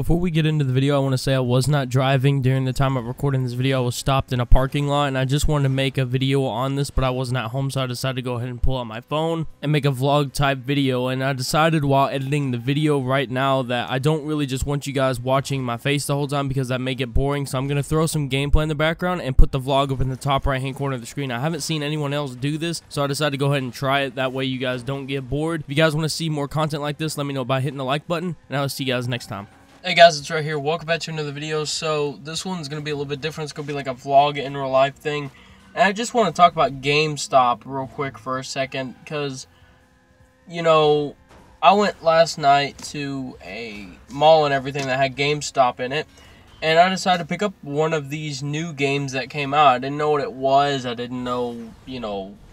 Before we get into the video, I want to say I was not driving during the time of recording this video. I was stopped in a parking lot, and I just wanted to make a video on this, but I wasn't at home, so I decided to go ahead and pull out my phone and make a vlog type video. And I decided while editing the video right now that I don't really just want you guys watching my face the whole time because that may get boring, so I'm going to throw some gameplay in the background and put the vlog up in the top right hand corner of the screen. I haven't seen anyone else do this, so I decided to go ahead and try it. That way you guys don't get bored. If you guys want to see more content like this, let me know by hitting the like button, and I'll see you guys next time. Hey guys, it's right here. Welcome back to another video. So this one's going to be a little bit different. It's going to be like a vlog in real life thing. And I just want to talk about Gamestop real quick for a second. Because, you know, I went last night to a mall and everything that had Gamestop in it. And I decided to pick up one of these new games that came out. I didn't know what it was. I didn't know,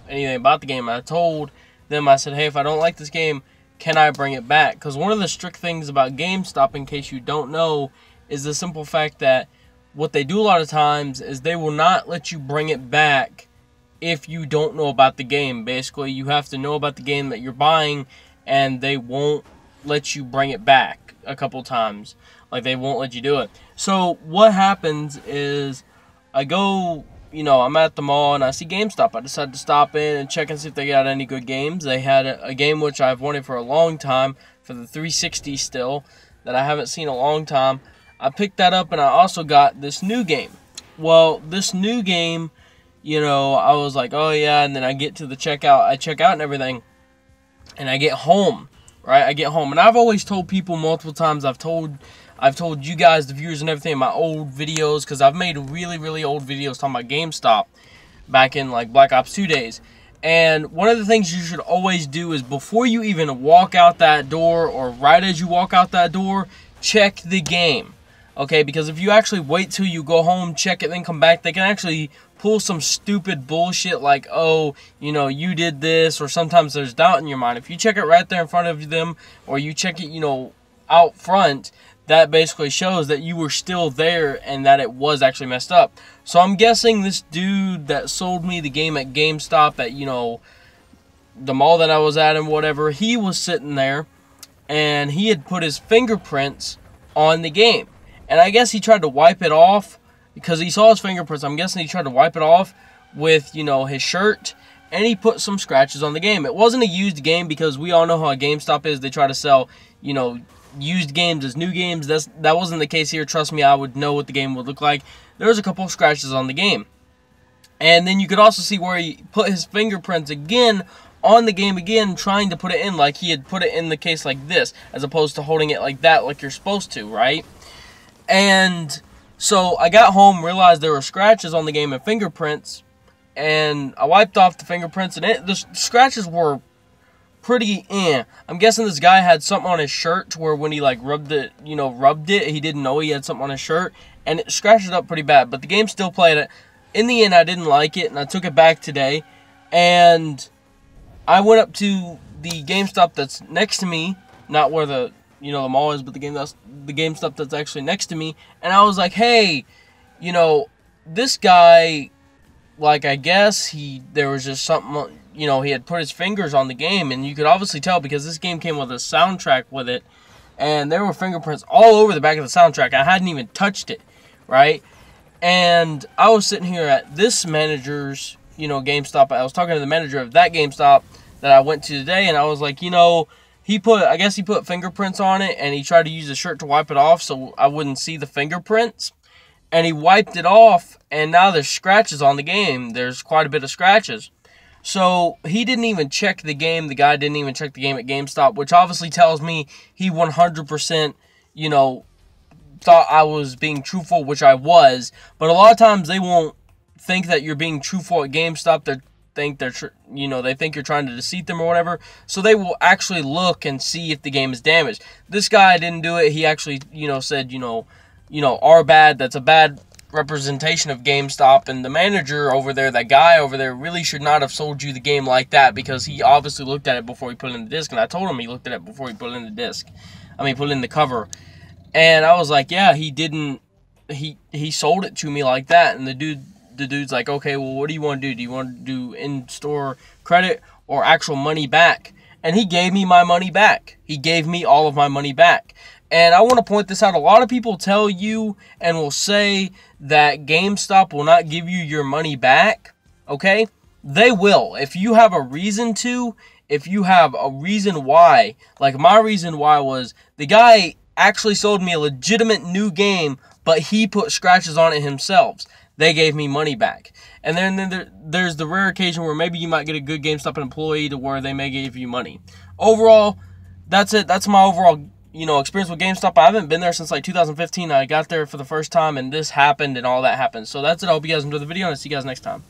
anything about the game. I told them, I said, hey, if I don't like this game, can I bring it back? Because one of the strict things about GameStop, in case you don't know, is the simple fact that what they do a lot of times is they will not let you bring it back if you don't know about the game. Basically, you have to know about the game that you're buying, and they won't let you bring it back a couple times. Like, they won't let you do it. So, what happens is, I go, I'm at the mall and I see GameStop. I decided to stop in and check and see if they got any good games. They had a game which I've wanted for a long time, for the 360 still, that I haven't seen in a long time. I picked that up, and I also got this new game. Well, this new game, I was like, oh yeah, and then I get to the checkout. I check out and everything, and I get home, right? I get home, and I've always told people multiple times, I've told you guys, the viewers and everything, in my old videos, because I've made really, really old videos talking about GameStop back in, like, Black Ops 2 days. And one of the things you should always do is before you even walk out that door, or right as you walk out that door, check the game. Okay, because if you actually wait till you go home, check it, then come back, they can actually pull some stupid bullshit like, oh, you did this, or sometimes there's doubt in your mind. If you check it right there in front of them, or you check it, out front, that basically shows that you were still there and that it was actually messed up. So I'm guessing this dude that sold me the game at GameStop at, the mall that I was at and whatever, he was sitting there and he had put his fingerprints on the game. And I guess he tried to wipe it off because he saw his fingerprints. I'm guessing he tried to wipe it off with, his shirt, and he put some scratches on the game. It wasn't a used game because we all know how GameStop is. They try to sell, used games as new games. That wasn't the case here. Trust me, I would know what the game would look like. There was a couple of scratches on the game. And then you could also see where he put his fingerprints again on the game again, trying to put it in like he had put it in the case like this, as opposed to holding it like that, like you're supposed to, right? And so I got home, realized there were scratches on the game and fingerprints, and I wiped off the fingerprints, and the scratches were pretty I'm guessing this guy had something on his shirt to where when he like rubbed it, he didn't know he had something on his shirt, and it scratched it up pretty bad. But the game still played it. In the end, I didn't like it, and I took it back today, and I went up to the GameStop that's next to me, not where the the mall is, but the GameStop that's actually next to me, and I was like, hey, this guy, like, I guess there was just something, he had put his fingers on the game, and you could obviously tell because this game came with a soundtrack with it, and there were fingerprints all over the back of the soundtrack. I hadn't even touched it, right? And I was sitting here at this manager's, GameStop. I was talking to the manager of that GameStop that I went to today, and I was like, I guess he put fingerprints on it, and he tried to use the shirt to wipe it off so I wouldn't see the fingerprints. And he wiped it off, and now there's scratches on the game. There's quite a bit of scratches. So he didn't even check the game. The guy didn't even check the game at GameStop, which obviously tells me he 100%, thought I was being truthful, which I was. But a lot of times they won't think that you're being truthful at GameStop. They think you're trying to deceive them or whatever. So they will actually look and see if the game is damaged. This guy didn't do it. He actually, said, our bad. That's a bad representation of GameStop, and the manager over there, that guy over there, really should not have sold you the game like that, because he obviously looked at it before he put it in the disc, and I told him he looked at it before he put it in the disc. Put it in the cover. And I was like, yeah, he didn't, he sold it to me like that. And the dude's like, okay, well, what do you want to do? Do you want to do in-store credit or actual money back? And he gave me my money back. He gave me all of my money back. And I want to point this out. A lot of people tell you and will say that GameStop will not give you your money back. Okay? They will. If you have a reason to, if you have a reason why. Like my reason why was the guy actually sold me a legitimate new game, but he put scratches on it himself. They gave me money back. And then there's the rare occasion where maybe you might get a good GameStop employee to where they may give you money. Overall, that's it. That's my overall, experience with GameStop. I haven't been there since like 2015. I got there for the first time and this happened and all that happened. So that's it. I hope you guys enjoyed the video and I'll see you guys next time.